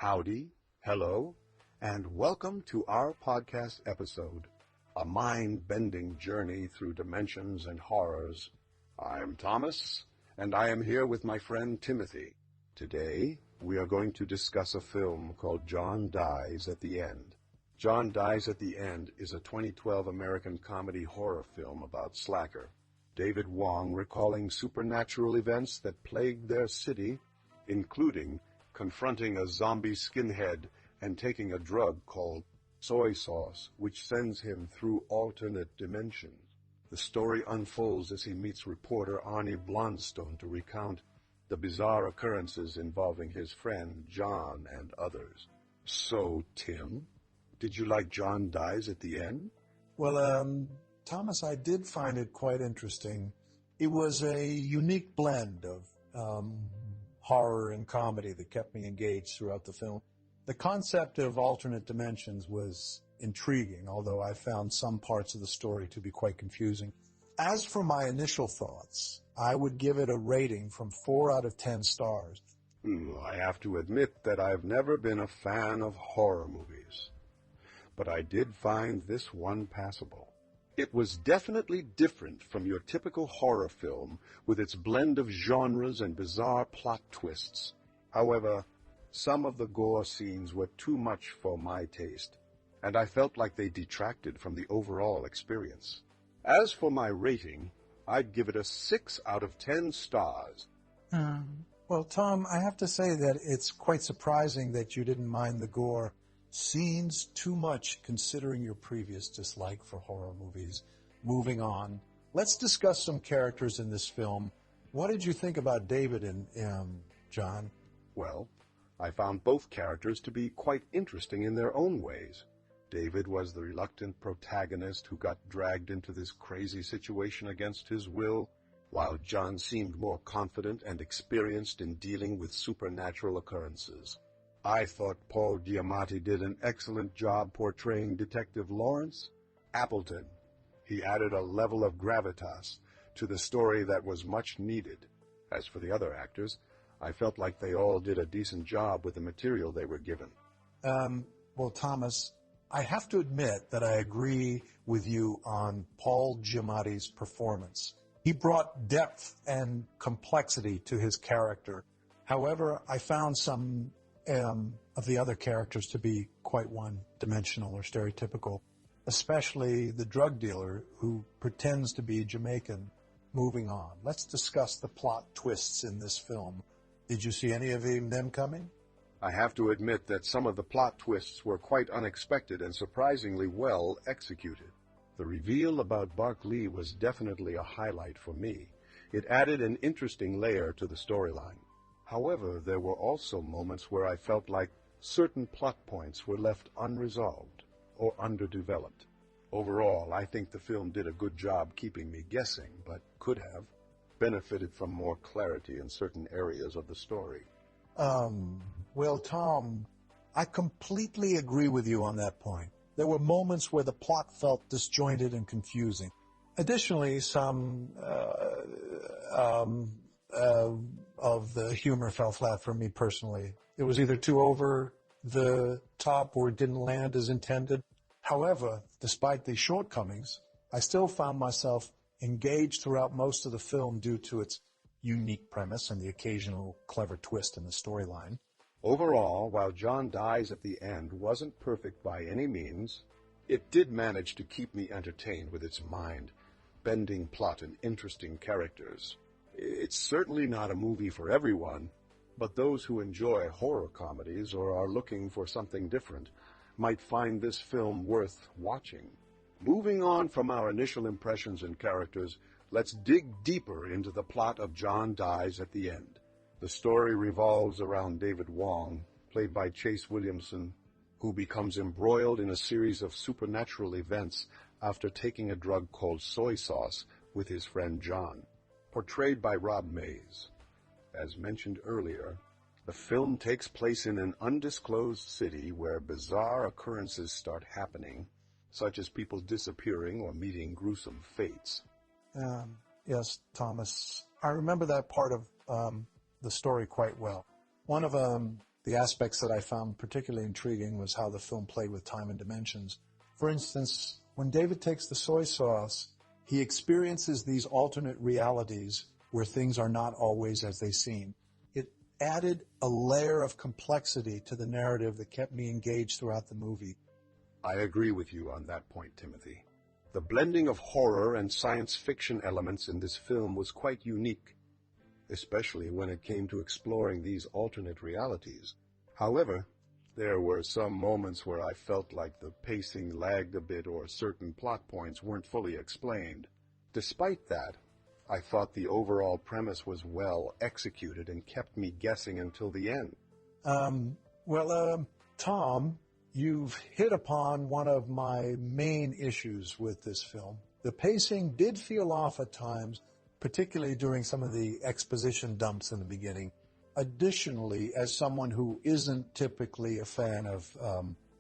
Howdy, hello, and welcome to our podcast episode, A Mind-Bending Journey Through Dimensions and Horrors. I'm Thomas, and I am here with my friend Timothy. Today, we are going to discuss a film called John Dies at the End. John Dies at the End is a 2012 American comedy horror film about Slacker, David Wong, recalling supernatural events that plagued their city, including confronting a zombie skinhead and taking a drug called soy sauce, which sends him through alternate dimensions. The story unfolds as he meets reporter Arnie Blondstone to recount the bizarre occurrences involving his friend John and others. So, Tim, did you like John Dies at the End? Well, Thomas, I did find it quite interesting. It was a unique blend of horror and comedy that kept me engaged throughout the film. The concept of alternate dimensions was intriguing, although I found some parts of the story to be quite confusing. As for my initial thoughts, I would give it a rating from 4 out of 10 stars. I have to admit that I've never been a fan of horror movies, but I did find this one passable. It was definitely different from your typical horror film with its blend of genres and bizarre plot twists. However, some of the gore scenes were too much for my taste, and I felt like they detracted from the overall experience. As for my rating, I'd give it a 6 out of 10 stars. Well, Tom, I have to say that it's quite surprising that you didn't mind the gore scenes too much, considering your previous dislike for horror movies. Moving on, let's discuss some characters in this film. What did you think about David and John? Well, I found both characters to be quite interesting in their own ways. David was the reluctant protagonist who got dragged into this crazy situation against his will, while John seemed more confident and experienced in dealing with supernatural occurrences. I thought Paul Giamatti did an excellent job portraying Detective Lawrence Appleton. He added a level of gravitas to the story that was much needed. As for the other actors, I felt like they all did a decent job with the material they were given. Well, Thomas, I have to admit that I agree with you on Paul Giamatti's performance. He brought depth and complexity to his character. However, I found some of the other characters to be quite one-dimensional or stereotypical, especially the drug dealer who pretends to be Jamaican. Moving on, let's discuss the plot twists in this film. Did you see any of them coming? I have to admit that some of the plot twists were quite unexpected and surprisingly well executed. The reveal about Bark Lee was definitely a highlight for me. It added an interesting layer to the storyline. However, there were also moments where I felt like certain plot points were left unresolved or underdeveloped. Overall, I think the film did a good job keeping me guessing, but could have benefited from more clarity in certain areas of the story. Well, Tom, I completely agree with you on that point. There were moments where the plot felt disjointed and confusing. Additionally, some of the humor fell flat for me personally. It was either too over the top or it didn't land as intended. However, despite these shortcomings, I still found myself engaged throughout most of the film due to its unique premise and the occasional clever twist in the storyline. Overall, while John Dies at the End wasn't perfect by any means, it did manage to keep me entertained with its mind-bending plot and interesting characters. It's certainly not a movie for everyone, but those who enjoy horror comedies or are looking for something different might find this film worth watching. Moving on from our initial impressions and characters, let's dig deeper into the plot of John Dies at the End. The story revolves around David Wong, played by Chase Williamson, who becomes embroiled in a series of supernatural events after taking a drug called soy sauce with his friend John, portrayed by Rob Mays. As mentioned earlier, the film takes place in an undisclosed city where bizarre occurrences start happening, such as people disappearing or meeting gruesome fates. Yes, Thomas. I remember that part of the story quite well. One of The aspects that I found particularly intriguing was how the film played with time and dimensions. For instance, when David takes the soy sauce, he experiences these alternate realities where things are not always as they seem. It added a layer of complexity to the narrative that kept me engaged throughout the movie. I agree with you on that point, Timothy. The blending of horror and science fiction elements in this film was quite unique, especially when it came to exploring these alternate realities. However, there were some moments where I felt like the pacing lagged a bit or certain plot points weren't fully explained. Despite that, I thought the overall premise was well executed and kept me guessing until the end. Tom, you've hit upon one of my main issues with this film. The pacing did feel off at times, particularly during some of the exposition dumps in the beginning. Additionally, as someone who isn't typically a fan of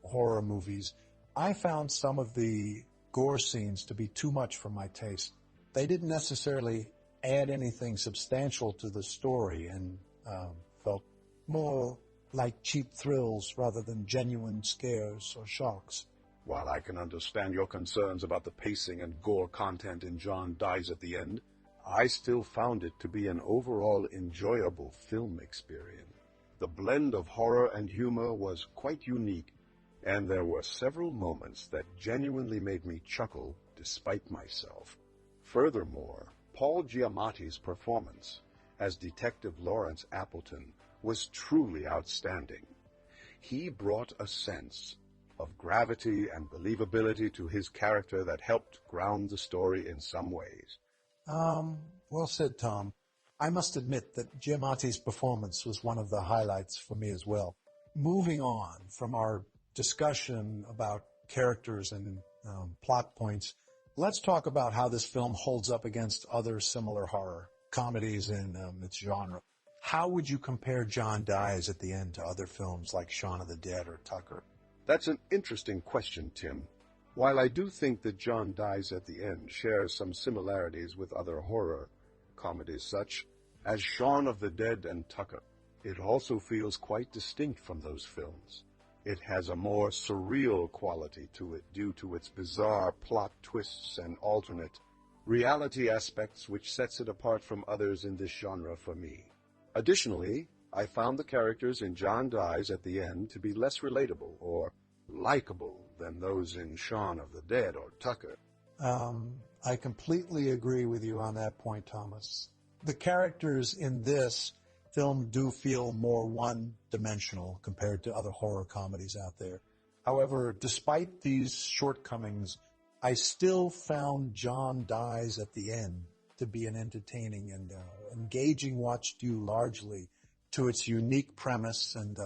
horror movies, I found some of the gore scenes to be too much for my taste. They didn't necessarily add anything substantial to the story and felt more like cheap thrills rather than genuine scares or shocks. While I can understand your concerns about the pacing and gore content in John Dies at the End, I still found it to be an overall enjoyable film experience. The blend of horror and humor was quite unique, and there were several moments that genuinely made me chuckle despite myself. Furthermore, Paul Giamatti's performance as Detective Lawrence Appleton was truly outstanding. He brought a sense of gravity and believability to his character that helped ground the story in some ways. Well said, Tom. I must admit that Giamatti's performance was one of the highlights for me as well. Moving on from our discussion about characters and plot points, let's talk about how this film holds up against other similar horror comedies in its genre. How would you compare John Dies at the End to other films like Shaun of the Dead or Tucker? That's an interesting question, Tim. While I do think that John Dies at the End shares some similarities with other horror comedies such as Shaun of the Dead and Tucker, it also feels quite distinct from those films. It has a more surreal quality to it due to its bizarre plot twists and alternate reality aspects, which sets it apart from others in this genre for me. Additionally, I found the characters in John Dies at the End to be less relatable or likable than those in Shaun of the Dead or Tucker. I completely agree with you on that point, Thomas. The characters in this film do feel more one-dimensional compared to other horror comedies out there. However, despite these shortcomings, I still found John Dies at the End to be an entertaining and engaging watch due largely to its unique premise and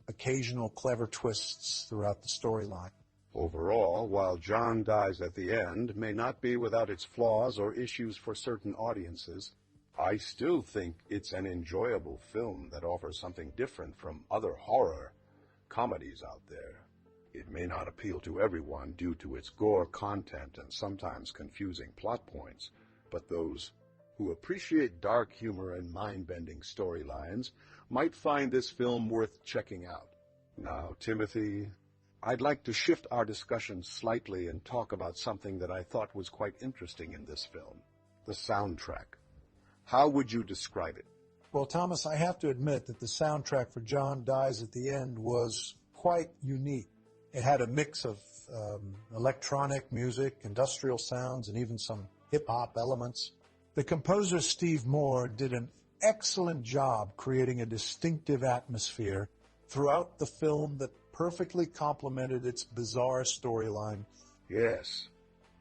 occasional clever twists throughout the storyline. Overall, while John Dies at the End may not be without its flaws or issues for certain audiences, I still think it's an enjoyable film that offers something different from other horror comedies out there. It may not appeal to everyone due to its gore content and sometimes confusing plot points, but those who appreciate dark humor and mind-bending storylines might find this film worth checking out. Now, Timothy, I'd like to shift our discussion slightly and talk about something that I thought was quite interesting in this film, the soundtrack. How would you describe it? Well, Thomas, I have to admit that the soundtrack for John Dies at the End was quite unique. It had a mix of electronic music, industrial sounds, and even some hip-hop elements. The composer Steve Moore did an excellent job creating a distinctive atmosphere throughout the film that perfectly complemented its bizarre storyline. Yes,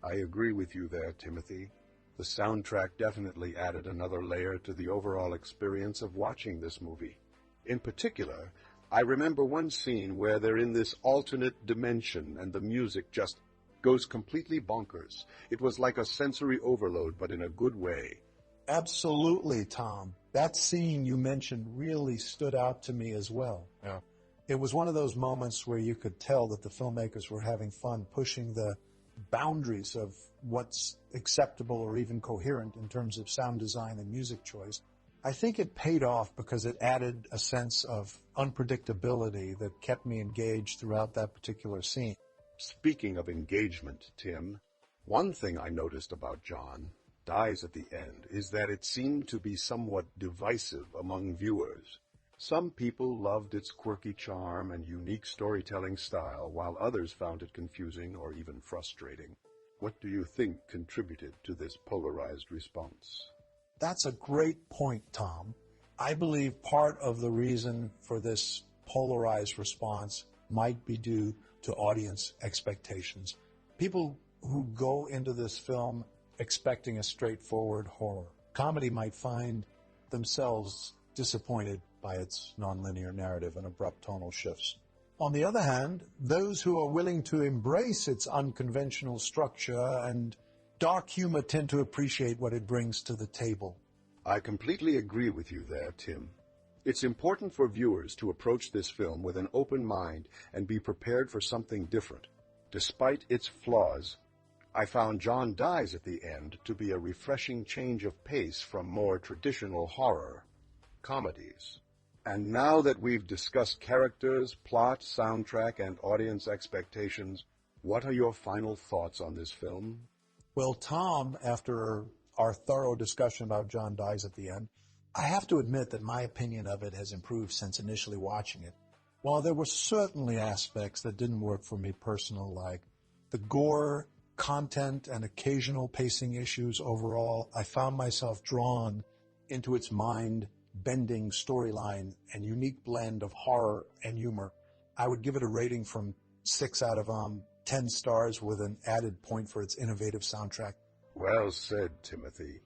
I agree with you there, Timothy. The soundtrack definitely added another layer to the overall experience of watching this movie. In particular, I remember one scene where they're in this alternate dimension and the music just goes completely bonkers. It was like a sensory overload, but in a good way. Absolutely, Tom. That scene you mentioned really stood out to me as well. Yeah. It was one of those moments where you could tell that the filmmakers were having fun pushing the boundaries of what's acceptable or even coherent in terms of sound design and music choice. I think it paid off because it added a sense of unpredictability that kept me engaged throughout that particular scene. Speaking of engagement, Tim, one thing I noticed about John Dies at the End is that it seemed to be somewhat divisive among viewers. Some people loved its quirky charm and unique storytelling style, while others found it confusing or even frustrating. What do you think contributed to this polarized response? That's a great point, Tom. I believe part of the reason for this polarized response might be due to audience expectations. People who go into this film expecting a straightforward horror comedy might find themselves disappointed by its nonlinear narrative and abrupt tonal shifts. On the other hand, those who are willing to embrace its unconventional structure and dark humor tend to appreciate what it brings to the table. I completely agree with you there, Tim. It's important for viewers to approach this film with an open mind and be prepared for something different. Despite its flaws, I found John Dies at the End to be a refreshing change of pace from more traditional horror comedies. And now that we've discussed characters, plot, soundtrack, and audience expectations, what are your final thoughts on this film? Well, Tom, after our thorough discussion about John Dies at the End, I have to admit that my opinion of it has improved since initially watching it. While there were certainly aspects that didn't work for me personally, like the gore, content, and occasional pacing issues overall, I found myself drawn into its mind-bending storyline and unique blend of horror and humor. I would give it a rating from 6 out of 10 stars with an added point for its innovative soundtrack. Well said, Timothy.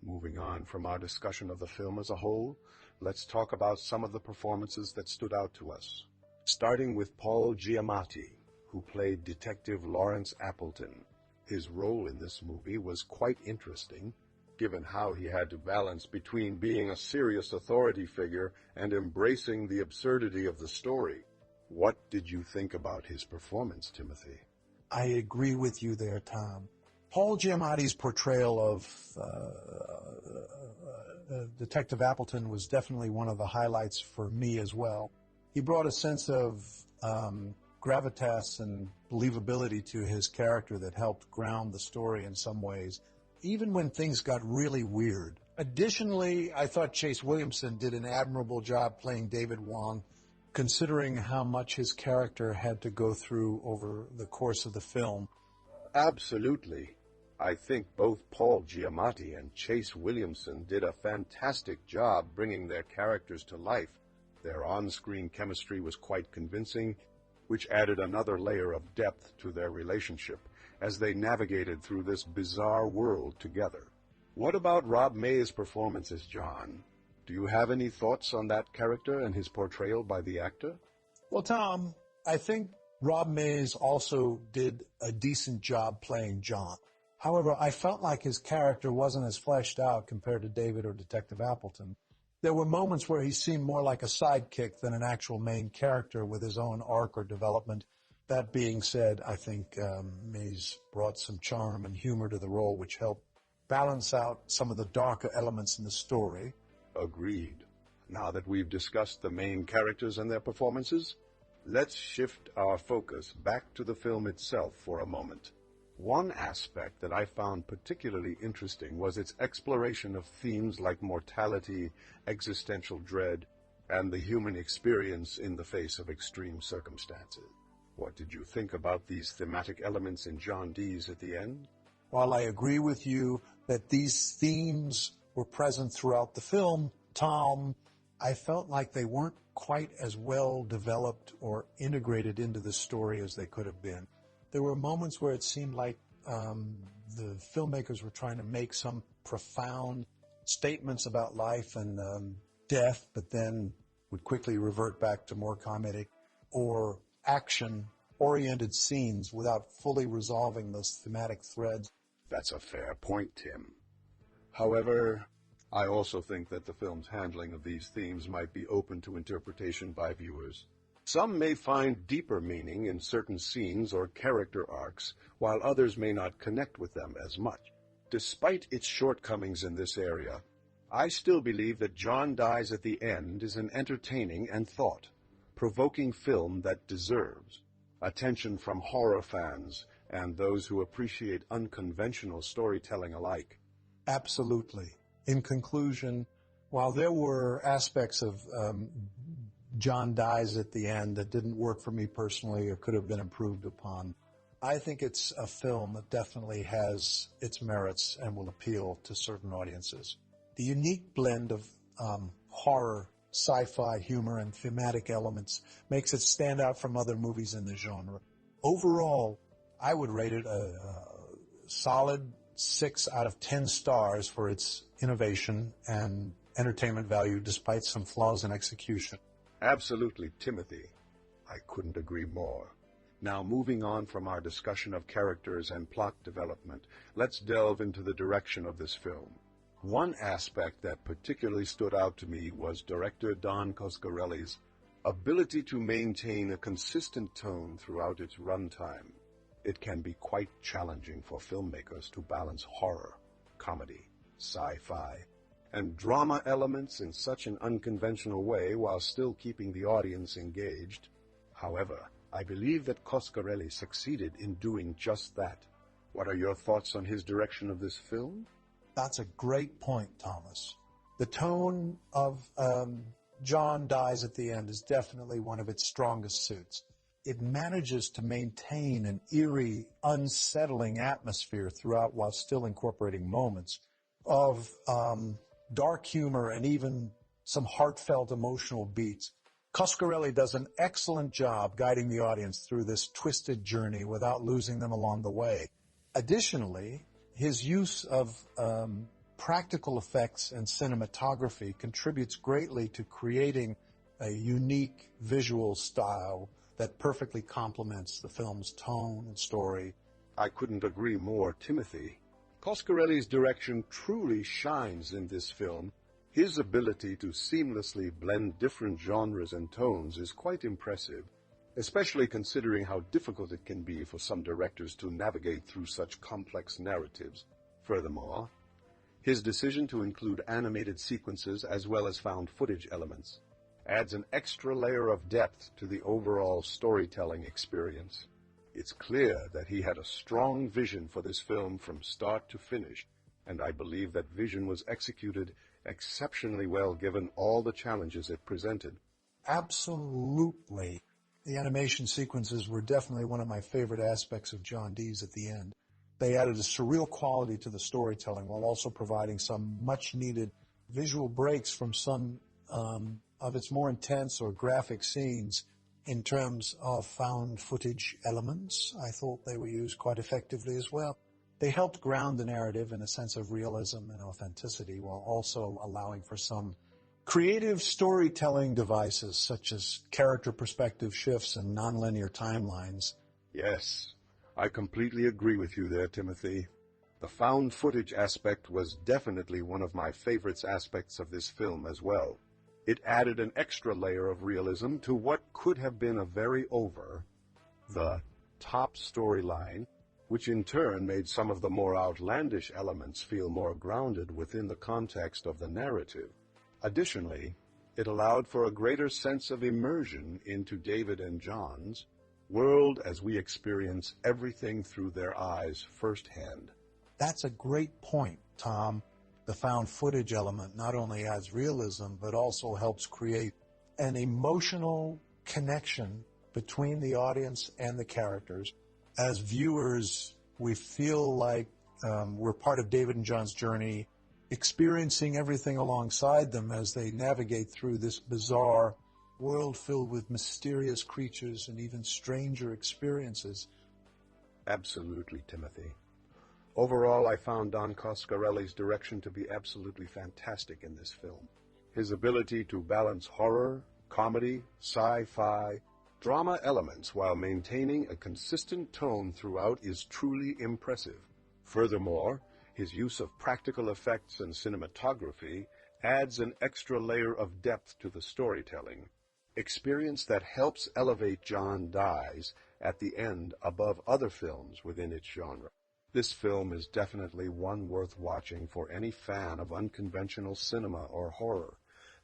Moving on from our discussion of the film as a whole, let's talk about some of the performances that stood out to us. Starting with Paul Giamatti, who played Detective Lawrence Appleton. His role in this movie was quite interesting, given how he had to balance between being a serious authority figure and embracing the absurdity of the story. What did you think about his performance, Timothy? I agree with you there, Tom. Paul Giamatti's portrayal of Detective Appleton was definitely one of the highlights for me as well. He brought a sense of gravitas and believability to his character that helped ground the story in some ways, even when things got really weird. Additionally, I thought Chase Williamson did an admirable job playing David Wong, considering how much his character had to go through over the course of the film. Absolutely. I think both Paul Giamatti and Chase Williamson did a fantastic job bringing their characters to life. Their on-screen chemistry was quite convincing, which added another layer of depth to their relationship as they navigated through this bizarre world together. What about Rob May's performance as John? Do you have any thoughts on that character and his portrayal by the actor? Well, Tom, I think Rob Mays also did a decent job playing John. However, I felt like his character wasn't as fleshed out compared to David or Detective Appleton. There were moments where he seemed more like a sidekick than an actual main character with his own arc or development. That being said, I think Mays brought some charm and humor to the role, which helped balance out some of the darker elements in the story. Agreed. Now that we've discussed the main characters and their performances, let's shift our focus back to the film itself for a moment. One aspect that I found particularly interesting was its exploration of themes like mortality, existential dread, and the human experience in the face of extreme circumstances. What did you think about these thematic elements in John Dies at the End? While I agree with you that these themes were present throughout the film, Tom, I felt like they weren't quite as well developed or integrated into the story as they could have been. There were moments where it seemed like the filmmakers were trying to make some profound statements about life and death, but then would quickly revert back to more comedic or action-oriented scenes without fully resolving those thematic threads. That's a fair point, Tim. However, I also think that the film's handling of these themes might be open to interpretation by viewers. Some may find deeper meaning in certain scenes or character arcs, while others may not connect with them as much. Despite its shortcomings in this area, I still believe that John Dies at the End is an entertaining and thought-provoking film that deserves attention from horror fans and those who appreciate unconventional storytelling alike. Absolutely. In conclusion, while there were aspects of John Dies at the End that didn't work for me personally or could have been improved upon, I think it's a film that definitely has its merits and will appeal to certain audiences. The unique blend of horror, sci-fi, humor, and thematic elements makes it stand out from other movies in the genre. Overall, I would rate it a solid 6 out of 10 stars for its innovation and entertainment value despite some flaws in execution. Absolutely, Timothy. I couldn't agree more. Now, moving on from our discussion of characters and plot development, let's delve into the direction of this film. One aspect that particularly stood out to me was director Don Coscarelli's ability to maintain a consistent tone throughout its runtime. It can be quite challenging for filmmakers to balance horror, comedy, sci-fi, and drama elements in such an unconventional way while still keeping the audience engaged. However, I believe that Coscarelli succeeded in doing just that. What are your thoughts on his direction of this film? That's a great point, Thomas. The tone of John Dies at the End is definitely one of its strongest suits. It manages to maintain an eerie, unsettling atmosphere throughout while still incorporating moments of dark humor and even some heartfelt emotional beats. Coscarelli does an excellent job guiding the audience through this twisted journey without losing them along the way. Additionally, his use of practical effects and cinematography contributes greatly to creating a unique visual style that perfectly complements the film's tone and story. I couldn't agree more, Timothy. Coscarelli's direction truly shines in this film. His ability to seamlessly blend different genres and tones is quite impressive, especially considering how difficult it can be for some directors to navigate through such complex narratives. Furthermore, his decision to include animated sequences as well as found footage elements adds an extra layer of depth to the overall storytelling experience. It's clear that he had a strong vision for this film from start to finish, and I believe that vision was executed exceptionally well given all the challenges it presented. Absolutely. The animation sequences were definitely one of my favorite aspects of John Dies at the End. They added a surreal quality to the storytelling while also providing some much-needed visual breaks from some of its more intense or graphic scenes. In terms of found footage elements, I thought they were used quite effectively as well. They helped ground the narrative in a sense of realism and authenticity while also allowing for some creative storytelling devices such as character perspective shifts and nonlinear timelines. Yes, I completely agree with you there, Timothy. The found footage aspect was definitely one of my favorite aspects of this film as well. It added an extra layer of realism to what could have been a very over-the-top storyline, which in turn made some of the more outlandish elements feel more grounded within the context of the narrative. Additionally, it allowed for a greater sense of immersion into David and John's world as we experience everything through their eyes firsthand. That's a great point, Tom. The found footage element not only adds realism, but also helps create an emotional connection between the audience and the characters. As viewers, we feel like we're part of David and John's journey, experiencing everything alongside them as they navigate through this bizarre world filled with mysterious creatures and even stranger experiences. Absolutely, Timothy. Overall, I found Don Coscarelli's direction to be absolutely fantastic in this film. His ability to balance horror, comedy, sci-fi, drama elements while maintaining a consistent tone throughout is truly impressive. Furthermore, his use of practical effects and cinematography adds an extra layer of depth to the storytelling, experience that helps elevate John Dies at the End above other films within its genre. This film is definitely one worth watching for any fan of unconventional cinema or horror,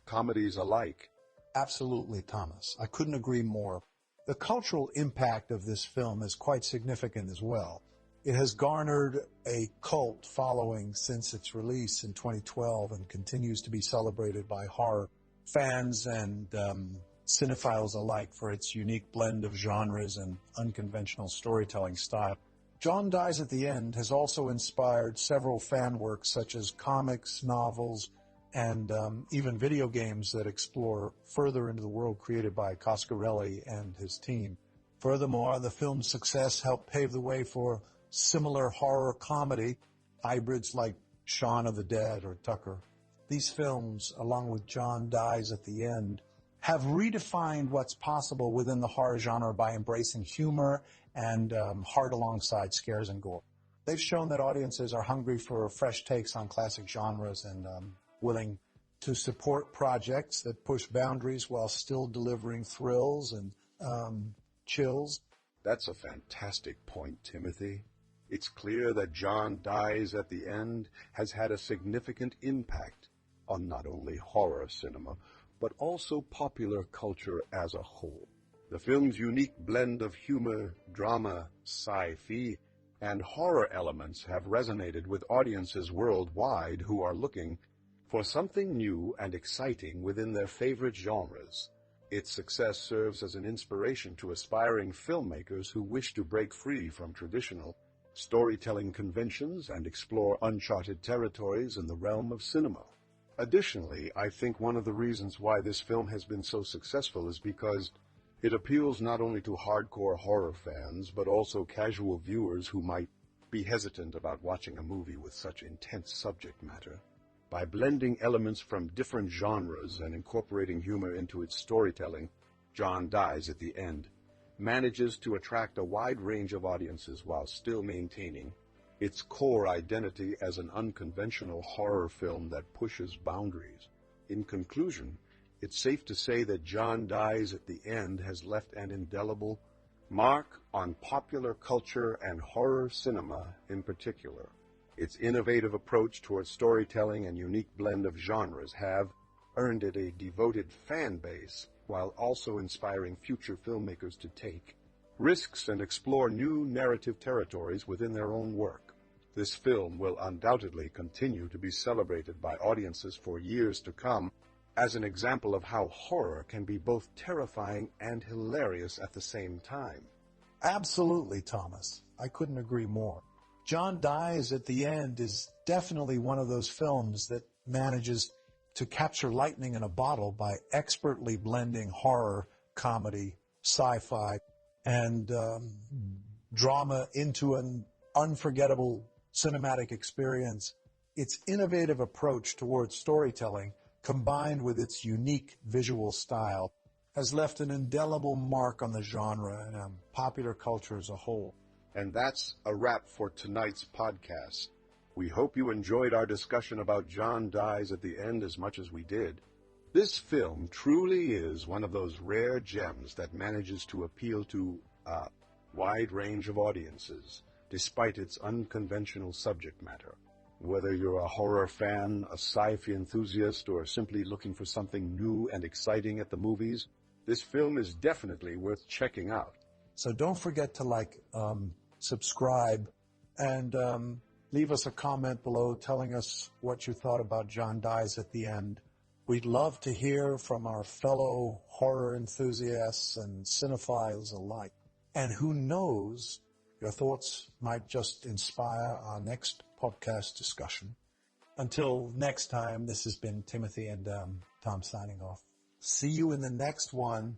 comedies alike. Absolutely, Thomas. I couldn't agree more. The cultural impact of this film is quite significant as well. It has garnered a cult following since its release in 2012 and continues to be celebrated by horror fans and cinephiles alike for its unique blend of genres and unconventional storytelling style. John Dies at the End has also inspired several fan works such as comics, novels, and even video games that explore further into the world created by Coscarelli and his team. Furthermore, the film's success helped pave the way for similar horror comedy hybrids like Shaun of the Dead or Tucker. These films, along with John Dies at the End, have redefined what's possible within the horror genre by embracing humor and heart alongside scares and gore. They've shown that audiences are hungry for fresh takes on classic genres and willing to support projects that push boundaries while still delivering thrills and chills. That's a fantastic point, Timothy. It's clear that John Dies at the End has had a significant impact on not only horror cinema, but also popular culture as a whole. The film's unique blend of humor, drama, sci-fi, and horror elements have resonated with audiences worldwide who are looking for something new and exciting within their favorite genres. Its success serves as an inspiration to aspiring filmmakers who wish to break free from traditional storytelling conventions and explore uncharted territories in the realm of cinema. Additionally, I think one of the reasons why this film has been so successful is because it appeals not only to hardcore horror fans, but also casual viewers who might be hesitant about watching a movie with such intense subject matter. By blending elements from different genres and incorporating humor into its storytelling, John Dies at the End manages to attract a wide range of audiences while still maintaining its core identity as an unconventional horror film that pushes boundaries. In conclusion, it's safe to say that John Dies at the End has left an indelible mark on popular culture and horror cinema in particular. Its innovative approach towards storytelling and unique blend of genres have earned it a devoted fan base, while also inspiring future filmmakers to take risks and explore new narrative territories within their own work. This film will undoubtedly continue to be celebrated by audiences for years to come as an example of how horror can be both terrifying and hilarious at the same time. Absolutely, Thomas. I couldn't agree more. John Dies at the End is definitely one of those films that manages to capture lightning in a bottle by expertly blending horror, comedy, sci-fi, and drama into an unforgettable cinematic experience. Its innovative approach towards storytelling, combined with its unique visual style, has left an indelible mark on the genre and popular culture as a whole. And that's a wrap for tonight's podcast. We hope you enjoyed our discussion about John Dies at the End as much as we did. This film truly is one of those rare gems that manages to appeal to a wide range of audiences, despite its unconventional subject matter. Whether you're a horror fan, a sci-fi enthusiast, or simply looking for something new and exciting at the movies, this film is definitely worth checking out. So don't forget to subscribe, and leave us a comment below telling us what you thought about John Dies at the End. We'd love to hear from our fellow horror enthusiasts and cinephiles alike. And who knows, your thoughts might just inspire our next podcast discussion. Until next time, this has been Timothy and Tom signing off. See you in the next one.